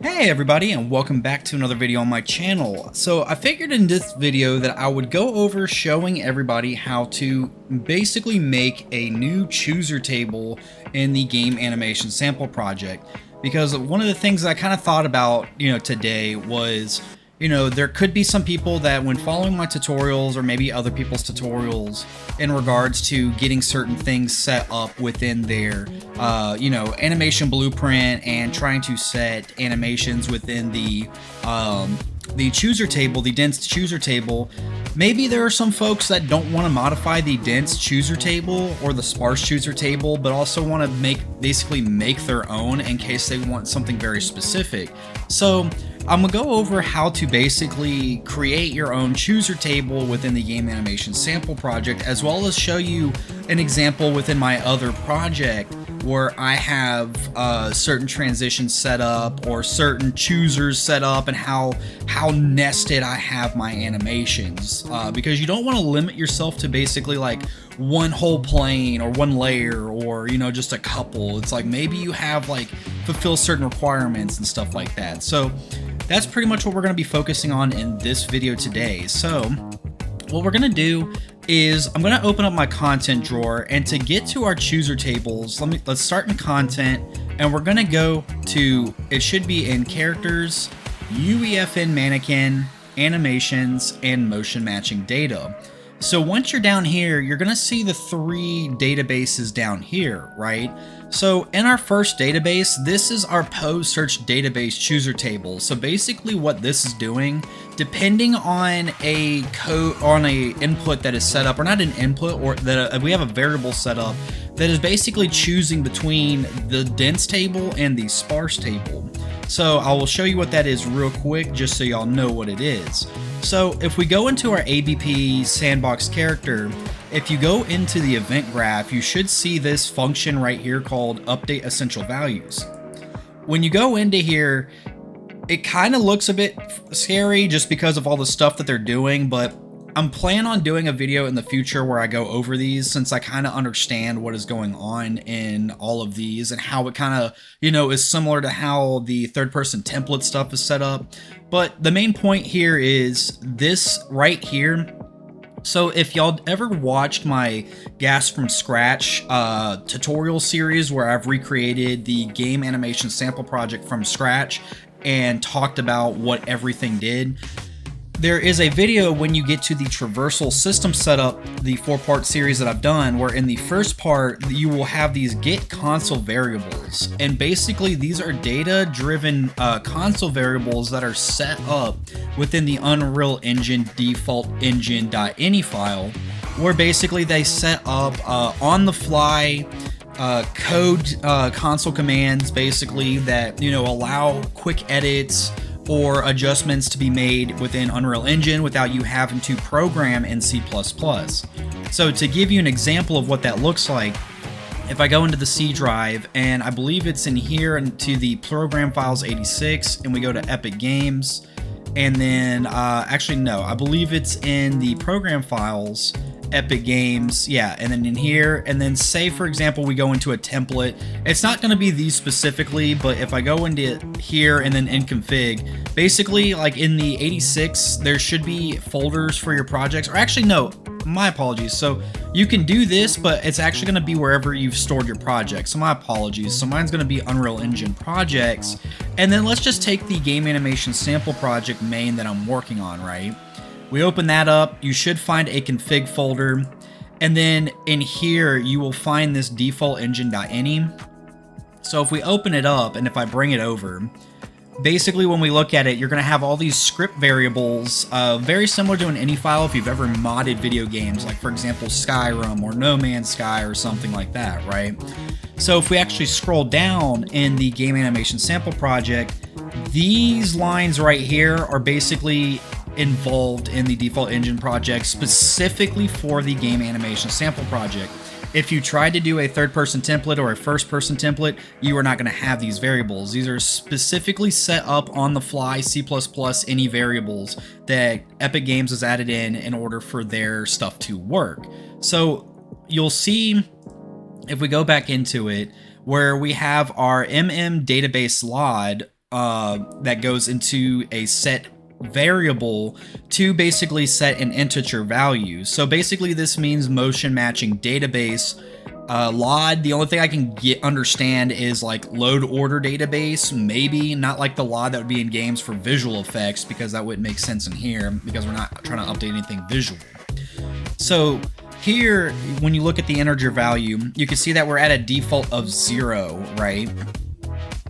Hey everybody, and welcome back to another video on my channel. So I figured in this video that I would go over showing everybody how to basically make a new chooser table in the game animation sample project. Because one of the things I kind of thought about, today was, there could be some people that when following my tutorials or maybe other people's tutorials in regards to getting certain things set up within their, animation blueprint and trying to set animations within the chooser table, the dense chooser table. Maybe there are some folks that don't want to modify the dense chooser table or the sparse chooser table, but also want to basically make their own in case they want something very specific. So I'm gonna go over how to basically create your own chooser table within the game animation sample project, as well as show you an example within my other project where I have certain transitions set up or certain choosers set up and how nested I have my animations, because you don't want to limit yourself to basically like one whole plane or one layer or just a couple. It's like maybe you have like fulfill certain requirements and stuff like that. So that's pretty much what we're going to be focusing on in this video today. So what we're going to do is I'm going to open up my content drawer, and to get to our chooser tables, let's start in content, and we're going to go to, it should be in characters, UEFN mannequin, animations, and motion matching data. So once you're down here, you're going to see the three databases down here, right? So in our first database, this is our pose search database chooser table. So basically what this is doing, depending on a code, on a input that is set up, or not an input, or that we have a variable set up that is basically choosing between the dense table and the sparse table. So I will show you what that is real quick, just so y'all know what it is. So if we go into our ABP sandbox character, if you go into the event graph, you should see this function right here called update essential values. When you go into here, it kind of looks a bit scary just because of all the stuff that they're doing, but I'm planning on doing a video in the future where I go over these, since I kind of understand what is going on in all of these and how it kind of, is similar to how the third-person template stuff is set up. But the main point here is this right here. So if y'all ever watched my GASP from scratch tutorial series where I've recreated the game animation sample project from scratch and talked about what everything did, there is a video when you get to the traversal system setup, the 4-part series that I've done, where in the first part you will have these get console variables, and basically these are data driven console variables that are set up within the Unreal Engine default engine.ini file, where basically they set up on the fly code console commands basically that allow quick edits or adjustments to be made within Unreal Engine without you having to program in C++. So to give you an example of what that looks like, if I go into the C drive, and I believe it's in here into the program files 86, and we go to Epic Games, and then actually no, I believe it's in the program files Epic Games, yeah, and then in here, and then say for example we go into a template. It's not going to be these specifically, but if I go into here and then in config, basically like in the 86 there should be folders for your projects, or actually no, my apologies. So you can do this, but it's actually going to be wherever you've stored your project, so my apologies. So mine's going to be Unreal Engine projects, and then let's just take the game animation sample project main that I'm working on, right? We open that up, you should find a config folder, and then in here you will find this default engine.ini. So if we open it up and if I bring it over, basically when we look at it, you're going to have all these script variables, very similar to an ini file if you've ever modded video games, like for example Skyrim or No Man's Sky or something like that, right? So if we actually scroll down in the game animation sample project, these lines right here are basically involved in the default engine project specifically for the game animation sample project. If you tried to do a third-person template or a first-person template, you are not going to have these variables. These are specifically set up on the fly C++ any variables that Epic Games has added in order for their stuff to work. So you'll see if we go back into it, where we have our database LOD that goes into a set variable to basically set an integer value. So basically this means motion matching database. LOD, the only thing I can understand is like load order database, maybe not like the LOD that would be in games for visual effects, because that wouldn't make sense in here because we're not trying to update anything visual. So here, when you look at the integer value, you can see that we're at a default of 0, right?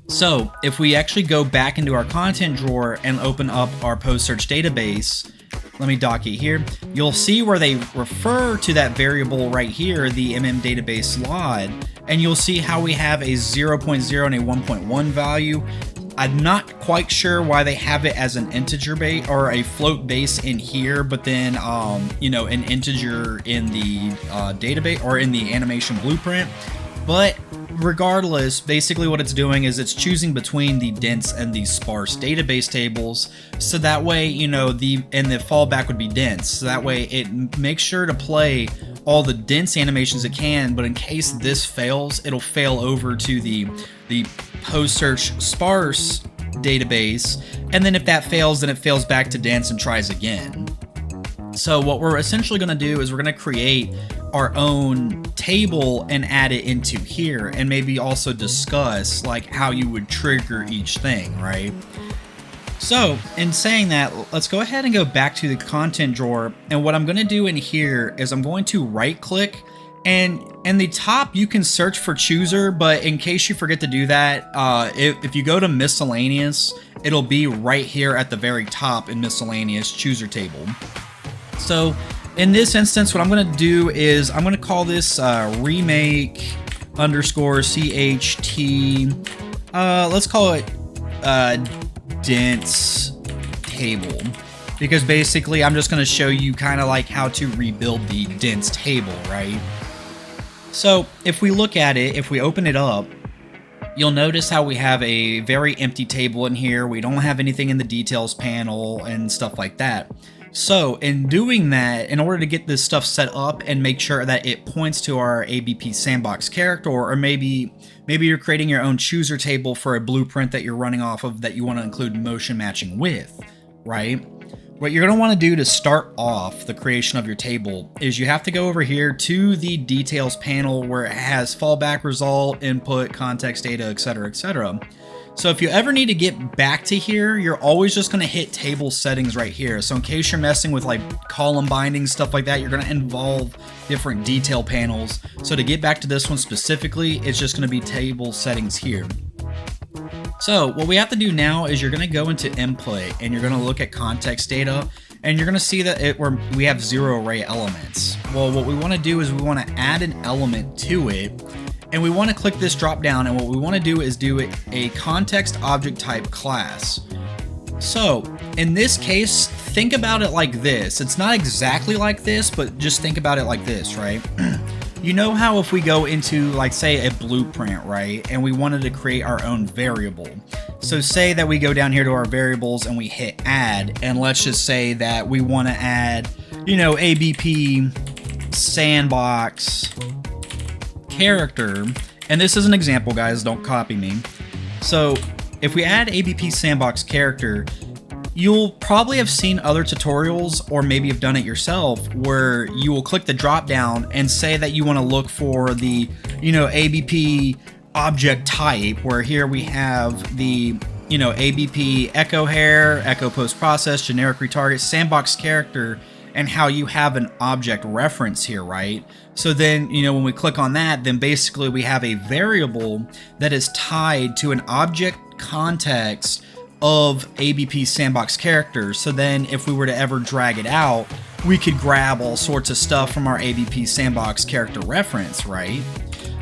So if we actually go back into our content drawer and open up our post search database, let me dock it here, you'll see where they refer to that variable right here, the database LOD, and you'll see how we have a 0.0 and a 1.1 value. I'm not quite sure why they have it as an integer base or a float base in here, but then, you know, an integer in the database or in the animation blueprint. But regardless, basically what it's doing is it's choosing between the dense and the sparse database tables. So that way, you know, the fallback would be dense. So that way it makes sure to play all the dense animations it can, but in case this fails, it'll fail over to the post-search sparse database. And then if that fails, then it fails back to dense and tries again. So what we're essentially going to do is we're going to create our own table and add it into here, and maybe also discuss like how you would trigger each thing, right? So in saying that, let's go ahead and go back to the content drawer, and what I'm going to do in here is I'm going to right click, and in the top you can search for chooser, but in case you forget to do that, if you go to miscellaneous, it'll be right here at the very top in miscellaneous chooser table. So in this instance, what I'm going to do is I'm going to call this remake underscore CHT. Let's call it dense table, because basically I'm just going to show you kind of like how to rebuild the dense table, right? So if we look at it, if we open it up, you'll notice how we have a very empty table in here. We don't have anything in the details panel and stuff like that. So in doing that, in order to get this stuff set up and make sure that it points to our ABP sandbox character, or maybe you're creating your own chooser table for a blueprint that you're running off of that you want to include motion matching with, right? What you're going to want to do to start off the creation of your table is you have to go over here to the details panel where it has fallback result, input, context data, etc., etc. So if you ever need to get back to here, you're always just going to hit table settings right here. So in case you're messing with like column binding, stuff like that, you're going to involve different detail panels. So to get back to this one specifically, it's just going to be table settings here. So what we have to do now is you're going to go into input and you're going to look at context data, and you're going to see that we have 0 array elements. Well, what we want to do is we want to add an element to it. And we want to click this drop down, and what we want to do is do a context object type class. So in this case, think about it like this. It's not exactly like this, but just think about it like this, right? You know how if we go into, like, say a blueprint, right, and we wanted to create our own variable. So say that we go down here to our variables and we hit add, and let's just say that we want to add, you know, ABP sandbox character, and this is an example, guys, don't copy me. So if we add ABP sandbox character, you'll probably have seen other tutorials, or maybe have done it yourself, where you will click the drop down and say that you want to look for the, you know, ABP object type, where here we have the, you know, ABP echo hair, echo post process, generic retarget, sandbox character, and how you have an object reference here, right? So then, you know, when we click on that, then basically we have a variable that is tied to an object context of ABP sandbox characters. So then if we were to ever drag it out, we could grab all sorts of stuff from our ABP sandbox character reference, right?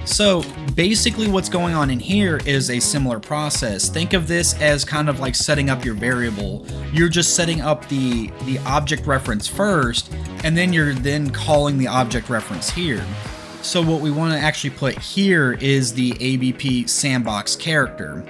So basically what's going on in here is a similar process. Think of this as kind of like setting up your variable. You're just setting up the object reference first, and then you're then calling the object reference here. So what we want to actually put here is the ABP sandbox character.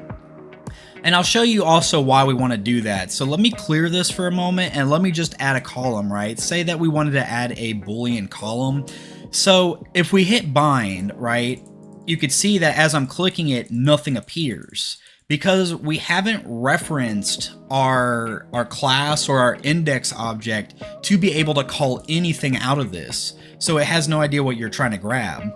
And I'll show you also why we want to do that. So let me clear this for a moment and let me just add a column, right? Say that we wanted to add a Boolean column. So if we hit bind, right, you could see that as I'm clicking it, nothing appears. because we haven't referenced our class or our index object to be able to call anything out of this. So it has no idea what you're trying to grab.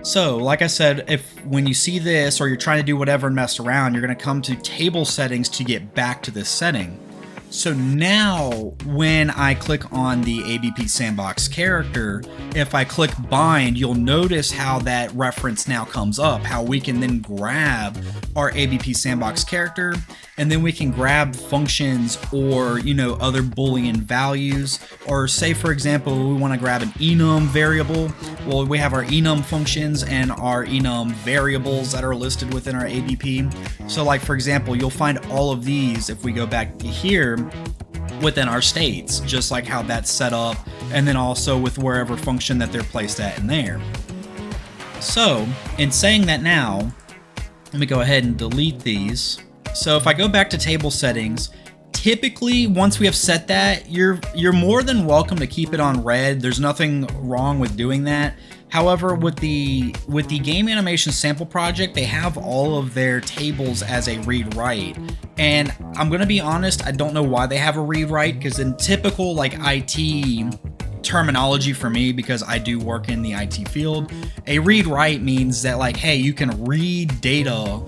So like I said, when you see this or you're trying to do whatever and mess around, you're going to come to table settings to get back to this setting. So now when I click on the ABP sandbox character, if I click bind, you'll notice how that reference now comes up, how we can then grab our ABP sandbox character, and then we can grab functions or, other Boolean values, or say for example, we want to grab an enum variable. Well, we have our enum functions and our enum variables that are listed within our ABP. So like for example, you'll find all of these if we go back to here within our states, just like how that's set up, and then also with wherever function that they're placed at in there. So in saying that now, let me go ahead and delete these. So if I go back to table settings, typically once we have set that, you're more than welcome to keep it on red. There's nothing wrong with doing that. However, with the game animation sample project, they have all of their tables as a read-write. And I'm gonna be honest, I don't know why they have a read-write, because in typical like IT terminology for me, because I do work in the IT field, a read-write means that like, hey, you can read data,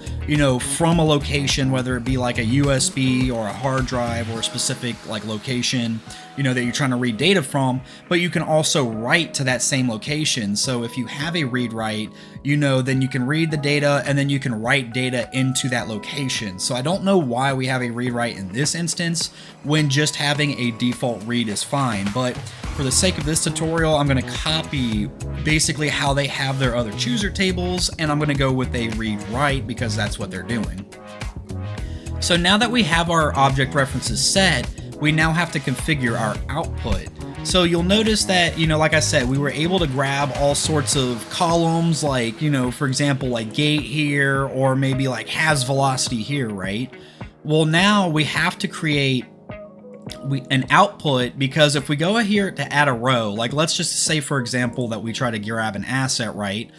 from a location, whether it be like a USB or a hard drive or a specific like location, that you're trying to read data from, but you can also write to that same location. So if you have a read-write, then you can read the data and then you can write data into that location. So I don't know why we have a read-write in this instance when just having a default read is fine, but for the sake of this tutorial, I'm going to copy basically how they have their other chooser tables, and I'm going to go with a read-write because that's what they're doing. So now that we have our object references set, we now have to configure our output. So you'll notice that, like I said, we were able to grab all sorts of columns, like, for example, like gate here, or maybe like has velocity here, right? Well, now we have to create an output, because if we go here to add a row, like let's just say for example that we try to grab an asset, right?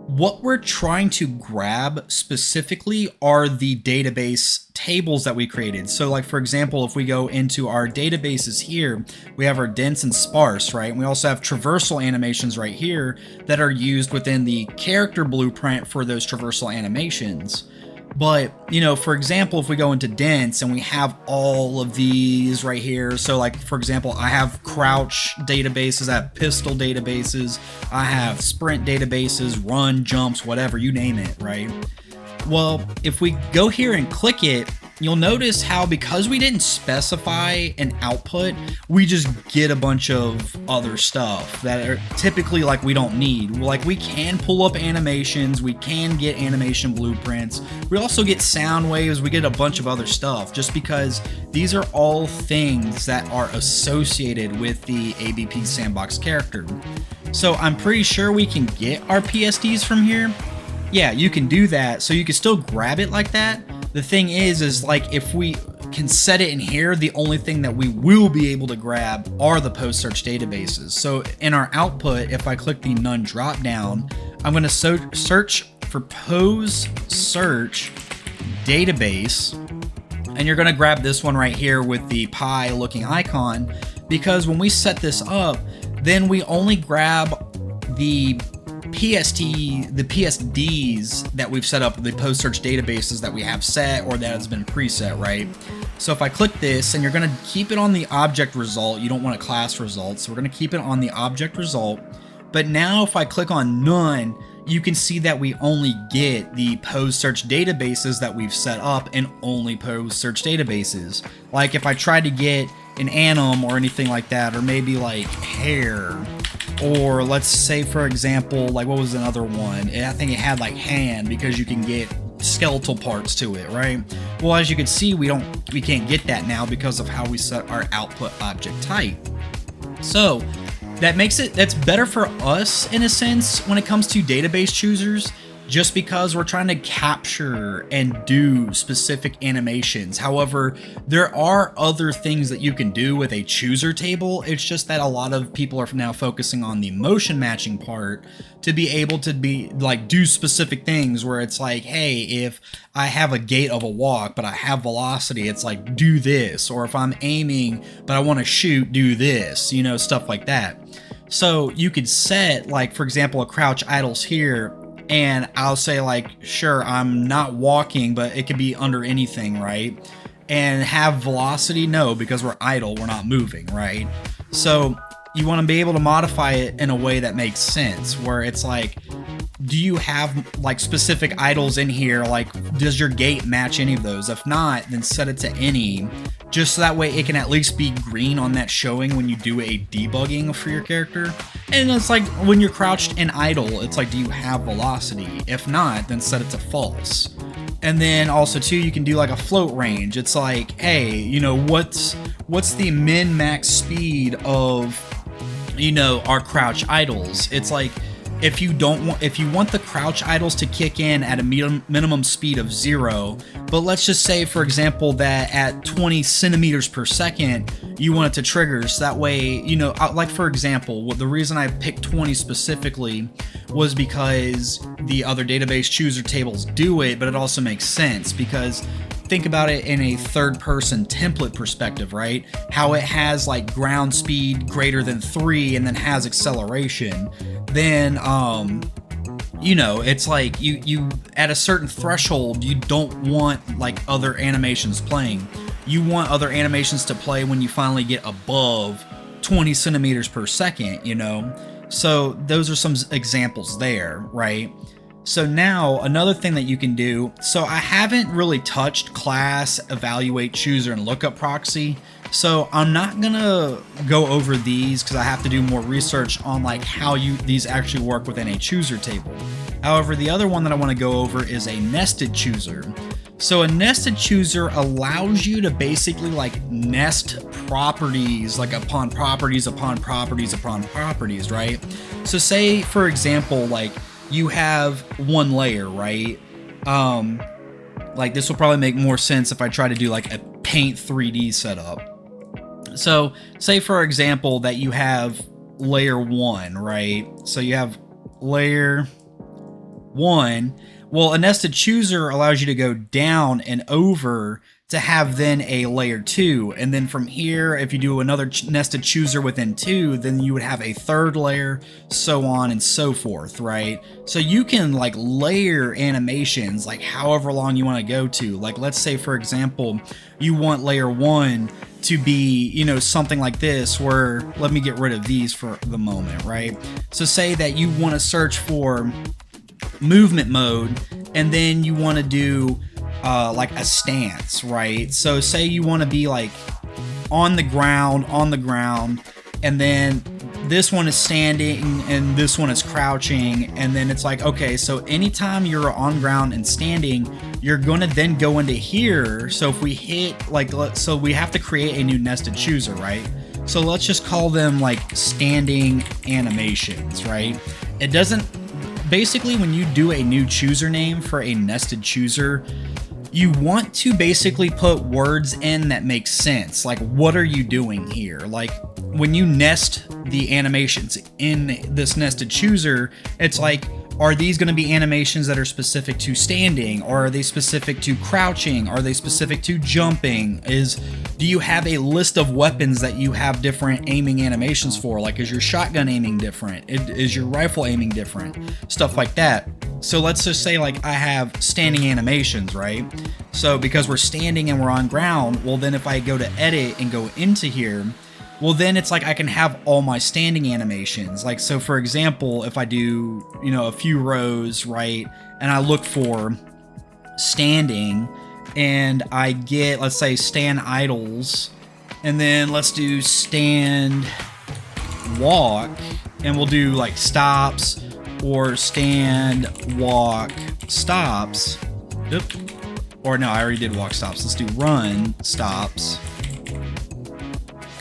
What we're trying to grab specifically are the database tables that we created. So like for example, if we go into our databases here, we have our dense and sparse, right? And we also have traversal animations right here that are used within the character blueprint for those traversal animations. But, for example, if we go into dense and we have all of these right here, so like, for example, I have crouch databases, I have pistol databases, I have sprint databases, run, jumps, whatever, you name it, right? Well, if we go here and click it, you'll notice how because we didn't specify an output, we just get a bunch of other stuff that are typically like we don't need. Like we can pull up animations, we can get animation blueprints, we also get sound waves, we get a bunch of other stuff just because these are all things that are associated with the ABP sandbox character. So I'm pretty sure we can get our PSDs from here. Yeah, you can do that, so you can still grab it like that. The thing is like if we can set it in here, the only thing that we will be able to grab are the post search databases. So in our output, if I click the none drop down, I'm going to search for post search database, and you're going to grab this one right here with the pie looking icon, because when we set this up, then we only grab the PSDs that we've set up, the post search databases that we have set or that has been preset, right? So if I click this, and you're going to keep it on the object result, you don't want a class result, so we're going to keep it on the object result. But now if I click on none, you can see that we only get the post search databases that we've set up, and only post search databases. Like if I tried to get an anim or anything like that, or maybe like hair, or let's say for example, like what was another one? I think it had like hand, because you can get skeletal parts to it, right? Well, as you can see, we can't get that now because of how we set our output object type. So that's better for us in a sense when it comes to database choosers, just because we're trying to capture and do specific animations. However, there are other things that you can do with a chooser table. It's just that a lot of people are now focusing on the motion matching part to be able to do specific things where it's like, hey, if I have a gait of a walk but I have velocity, it's like, do this. Or if I'm aiming but I want to shoot, do this, you know, stuff like that. So you could set, like, for example, a crouch idles here, and I'll say, like, sure, I'm not walking, but it could be under anything, right? And have velocity? No, because we're idle, we're not moving, right? So you want to be able to modify it in a way that makes sense, where it's like, do you have like specific idles in here? Like, does your gait match any of those? If not, then set it to any, just so that way it can at least be green on that showing when you do a debugging for your character. And it's like, when you're crouched and idle, it's like, do you have velocity? If not, then set it to false. And then also too, you can do like a float range. It's like, hey, you know, what's the min max speed of, you know, our crouch idles? It's like, if you want the crouch idles to kick in at a minimum speed of 0, but let's just say, for example, that at 20 centimeters per second, you want it to trigger, so that way, you know, like for example, the reason I picked 20 specifically was because the other database chooser tables do it, but it also makes sense because think about it in a third person template perspective, right? How it has like ground speed greater than 3 and then has acceleration. Then you know, it's like you at a certain threshold, you don't want like other animations playing. You want other animations to play when you finally get above 20 centimeters per second, you know? So those are some examples there, right? So now another thing that you can do, so I haven't really touched class, evaluate, chooser, and lookup proxy. So I'm not gonna go over these because I have to do more research on like how these actually work within a chooser table. However, the other one that I want to go over is a nested chooser. So a nested chooser allows you to basically like nest properties, like upon properties, upon properties, upon properties, right? So say, for example, like you have one layer, right? Like this will probably make more sense if I try to do like a Paint 3D setup. So say, for example, that you have layer 1, right? So you have layer 1. Well, a nested chooser allows you to go down and over to have then a layer 2, and then from here, if you do another nested chooser within 2, then you would have a third layer, so on and so forth, right? So you can like layer animations like however long you want to go to. Like let's say, for example, you want layer 1 to be, you know, something like this, where, let me get rid of these for the moment, right? So say that you want to search for movement mode, and then you want to do like a stance, right? So say you want to be like on the ground, and then this one is standing and this one is crouching, and then it's like, okay, so anytime you're on ground and standing, you're gonna then go into here. So if we hit like, so we have to create a new nested chooser, right? So let's just call them like standing animations, right? It doesn't, basically when you do a new chooser name for a nested chooser, you want to basically put words in that make sense. Like, what are you doing here? Like, when you nest the animations in this nested chooser, it's like, are these going to be animations that are specific to standing, or are they specific to crouching? Are they specific to jumping? Do you have a list of weapons that you have different aiming animations for? Like, is your shotgun aiming different? Is your rifle aiming different? Stuff like that. So let's just say like I have standing animations, right? So because we're standing and we're on ground, well then if I go to edit and go into here, well then it's like I can have all my standing animations. Like, so for example, if I do, you know, a few rows, right, and I look for standing and I get, let's say, stand idles, and then let's do stand walk, and we'll do like stops, or stand walk stops. Oop. Or no, I already did walk stops. Let's do run stops.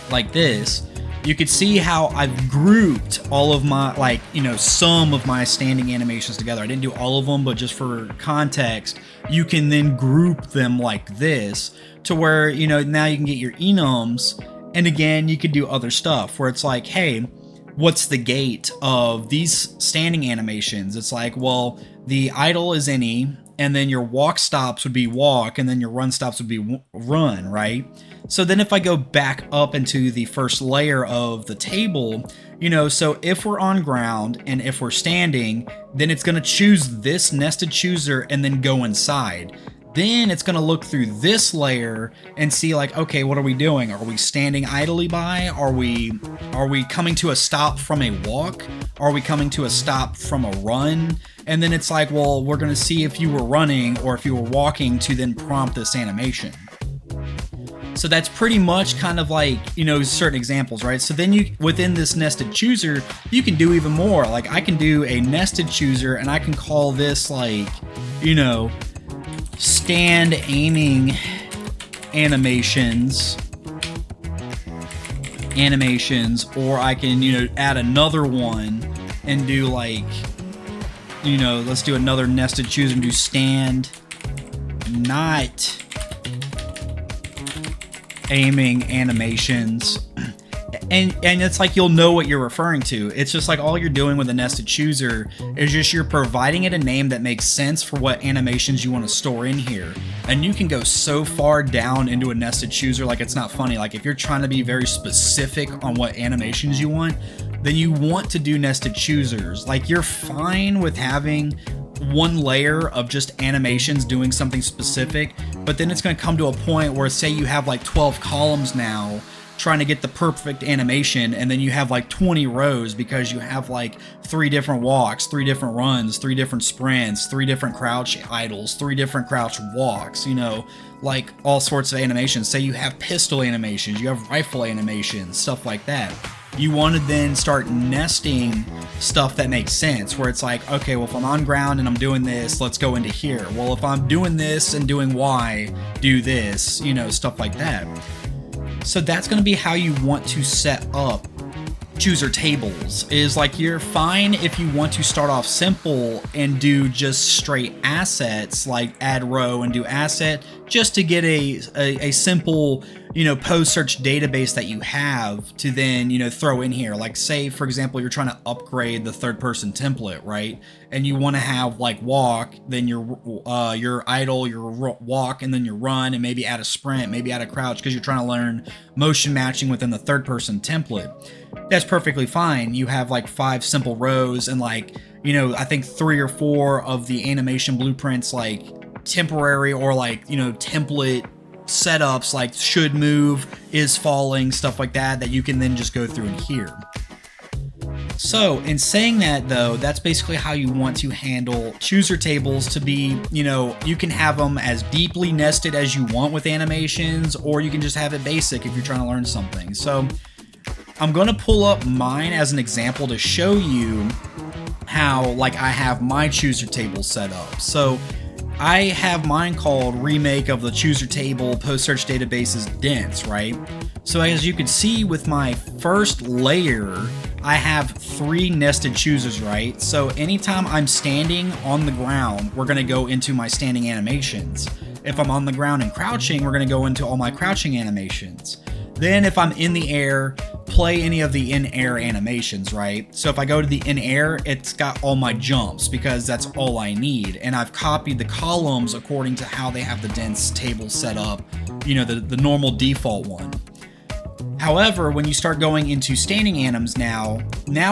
Like this. you could see how I've grouped all of my, like, you know, some of my standing animations together. I didn't do all of them, but just for context, you can then group them like this to where, you know, now you can get your enums. And again, you could do other stuff where it's like, hey, what's the gate of these standing animations? It's like, well, the idle is any, and then your walk stops would be walk, and then your run stops would be run, right? So then if I go back up into the first layer of the table, you know, so if we're on ground and if we're standing, then it's going to choose this nested chooser and then go inside. Then it's going to look through this layer and see like, okay, what are we doing? Are we standing idly by? Are we coming to a stop from a walk? Are we coming to a stop from a run? And then it's like, well, we're going to see if you were running or if you were walking to then prompt this animation. So that's pretty much kind of like, you know, certain examples, right? So then you, within this nested chooser, you can do even more. Like I can do a nested chooser and I can call this like, you know, stand aiming animations, or I can, you know, add another one and do like, you know, let's do another nested chooser and do stand not aiming animations. And it's like you'll know what you're referring to. It's just like all you're doing with a nested chooser is just you're providing it a name that makes sense for what animations you want to store in here. And you can go so far down into a nested chooser like it's not funny. Like if you're trying to be very specific on what animations you want, then you want to do nested choosers. Like you're fine with having one layer of just animations doing something specific, but then it's going to come to a point where say you have like 12 columns now trying to get the perfect animation, and then you have like 20 rows because you have like 3 different walks, 3 different runs, 3 different sprints, 3 different crouch idles, 3 different crouch walks, you know, like all sorts of animations. Say you have pistol animations, you have rifle animations, stuff like that. You want to then start nesting stuff that makes sense, where it's like, okay, well, if I'm on ground and I'm doing this, let's go into here. Well, if I'm doing this and doing Y, do this, you know, stuff like that. So that's going to be how you want to set up chooser tables. Is like you're fine if you want to start off simple and do just straight assets, like add row and do asset, just to get a simple, you know, post search database that you have to then, you know, throw in here. Like say, for example, you're trying to upgrade the third person template, right? And you want to have like walk, then your idle, your walk, and then your run, and maybe add a sprint, maybe add a crouch, because you're trying to learn motion matching within the third person template. That's perfectly fine. You have like 5 simple rows and like, you know, I think 3 or 4 of the animation blueprints, like temporary or like, you know, template setups, like should move, is falling, stuff like that you can then just go through in here. So in saying that though, that's basically how you want to handle chooser tables to be, you know, you can have them as deeply nested as you want with animations, or you can just have it basic if you're trying to learn something. So I'm going to pull up mine as an example to show you how like I have my chooser table set up. So I have mine called Remake of the Chooser Table Post Search Databases Dense, right? So as you can see with my first layer, I have 3 nested choosers, right? So anytime I'm standing on the ground, we're going to go into my standing animations. If I'm on the ground and crouching, we're going to go into all my crouching animations. Then if I'm in the air, play any of the in-air animations, right? So if I go to the in-air, it's got all my jumps because that's all I need. And I've copied the columns according to how they have the dense table set up, you know, the normal default one. However, when you start going into standing anims now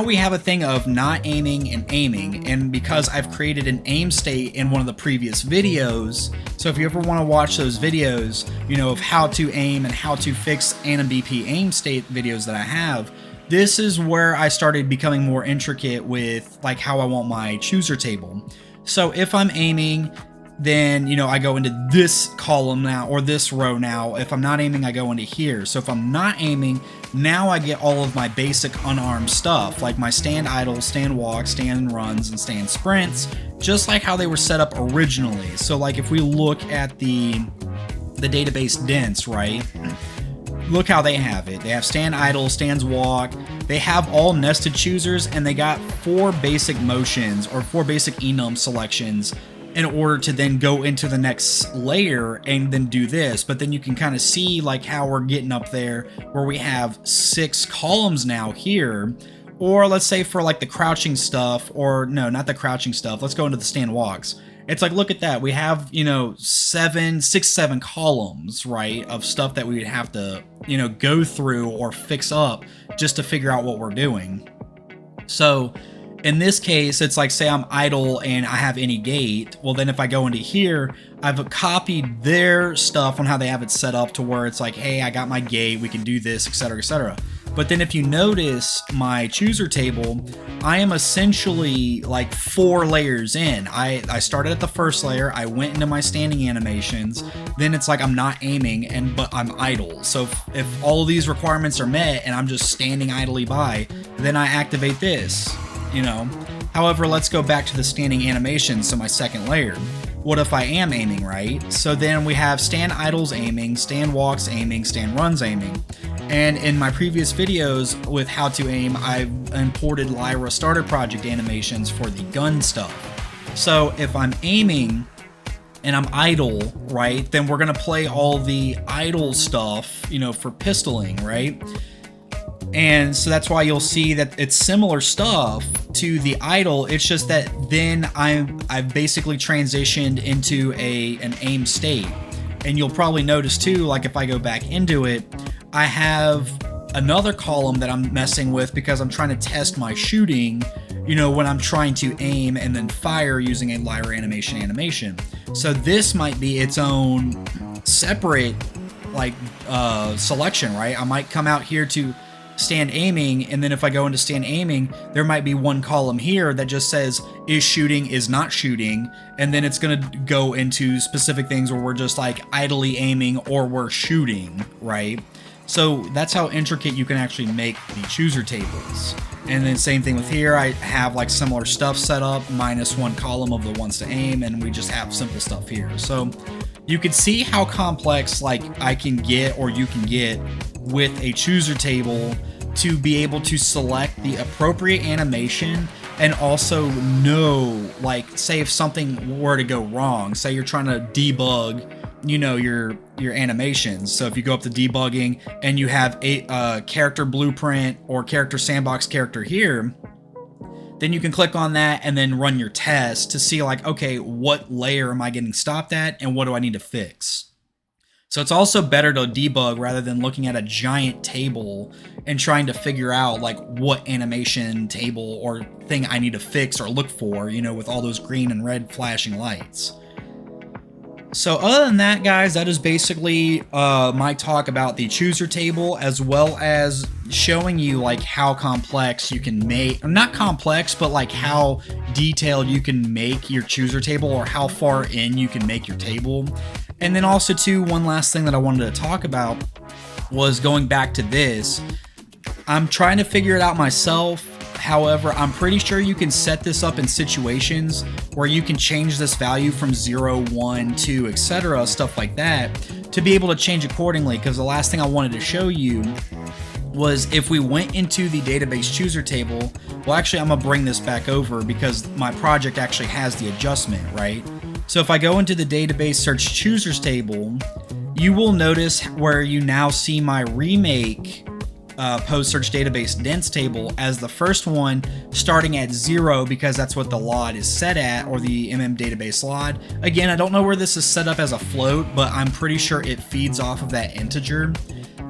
we have a thing of not aiming and aiming, and because I've created an aim state in one of the previous videos, so if you ever want to watch those videos, you know, of how to aim and how to fix AnimBP aim state videos that I have, this is where I started becoming more intricate with like how I want my chooser table. So if I'm aiming, then, you know, I go into this column now, or this row now. If I'm not aiming, I go into here. So if I'm not aiming, now I get all of my basic unarmed stuff, like my stand idle, stand walk, stand runs, and stand sprints, just like how they were set up originally. So like if we look at the database dense, right? look how they have it. They have stand idle, stands walk. They have all nested choosers, and they got 4 basic motions or 4 basic enum selections in order to then go into the next layer and then do this. But then you can kind of see like how we're getting up there where we have 6 columns now here. Or let's say for like the crouching stuff, or no, not the crouching stuff. Let's go into the stand walks. It's like, look at that. We have, you know, 7 columns, right, of stuff that we would have to, you know, go through or fix up just to figure out what we're doing. So in this case, it's like, say I'm idle and I have any gate. Well, then if I go into here, I've copied their stuff on how they have it set up to where it's like, hey, I got my gate, we can do this, etc., etc. But then if you notice my chooser table, I am essentially like 4 layers in. I started at the first layer, I went into my standing animations, then it's like I'm not aiming, but I'm idle. So if all of these requirements are met and I'm just standing idly by, then I activate this, you know. However, let's go back to the standing animation, so my second layer. What if I am aiming, right? So then we have stand idles aiming, stand walks aiming, stand runs aiming. And in my previous videos with how to aim, I've imported Lyra starter project animations for the gun stuff. So if I'm aiming and I'm idle, right, then we're gonna play all the idle stuff, you know, for pistoling, right? And so that's why you'll see that it's similar stuff to the idle. It's just that then I've basically transitioned into an aim state. And you'll probably notice too, like if I go back into it, I have another column that I'm messing with because I'm trying to test my shooting, you know, when I'm trying to aim and then fire using a Lyra animation. So this might be its own separate like selection, right? I might come out here to stand aiming, and then if I go into stand aiming, there might be one column here that just says is shooting, is not shooting, and then it's gonna go into specific things where we're just like idly aiming or we're shooting, right? So that's how intricate you can actually make the chooser tables. And then same thing with here, I have like similar stuff set up, minus one column of the ones to aim, and we just have simple stuff here. So you can see how complex like I can get, or you can get, with a chooser table to be able to select the appropriate animation and also know, like, say if something were to go wrong, say you're trying to debug, you know, your animations. So if you go up to debugging and you have a character blueprint or character sandbox character here, then you can click on that and then run your test to see like, okay, what layer am I getting stopped at and what do I need to fix? So it's also better to debug rather than looking at a giant table and trying to figure out like what animation table or thing I need to fix or look for, you know, with all those green and red flashing lights. So other than that, guys, that is basically my talk about the chooser table, as well as showing you like how complex you can make, not complex, but like how detailed you can make your chooser table, or how far in you can make your table. And then also too, one last thing that I wanted to talk about was going back to this. I'm trying to figure it out myself. However, I'm pretty sure you can set this up in situations where you can change this value from 0, 1, 2, etc., stuff like that, to be able to change accordingly. Because the last thing I wanted to show you was if we went into the database chooser table, well, actually, I'm gonna bring this back over because my project actually has the adjustment, right? So if I go into the database search choosers table, you will notice where you now see my remake post search database dense table as the first one, starting at 0 because that's what the LOD is set at, or the database LOD. Again, I don't know where this is set up as a float, but I'm pretty sure it feeds off of that integer.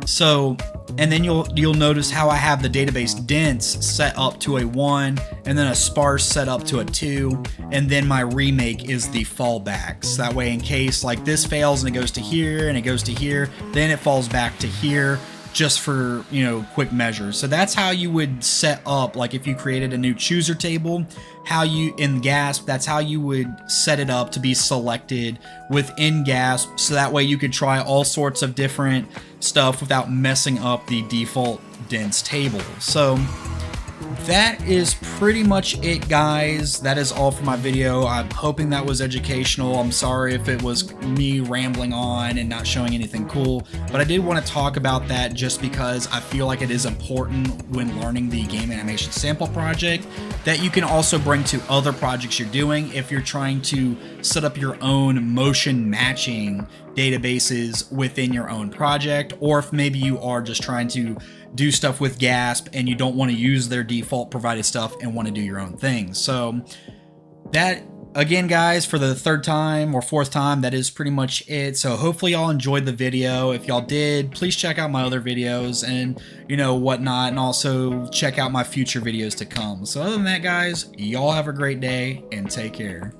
So, and then you'll notice how I have the database dense set up to a 1, and then a sparse set up to a 2, and then my remake is the fallback. So that way, in case like this fails and it goes to here and it goes to here, then it falls back to here, just for, you know, quick measures. So that's how you would set up, like if you created a new chooser table, how you, in GASP, that's how you would set it up to be selected within GASP, so that way you could try all sorts of different stuff without messing up the default dense table. So that is pretty much it, guys. That is all for my video. I'm hoping that was educational. I'm sorry if it was me rambling on and not showing anything cool, but I did want to talk about that just because I feel like it is important when learning the game animation sample project that you can also bring to other projects you're doing if you're trying to set up your own motion matching databases within your own project, or if maybe you are just trying to do stuff with GASP and you don't want to use their default provided stuff and want to do your own thing. So that, again, guys, for the third time or fourth time, that is pretty much it. So hopefully y'all enjoyed the video. If y'all did, please check out my other videos and whatnot, and also check out my future videos to come. So other than that, guys, y'all have a great day and take care.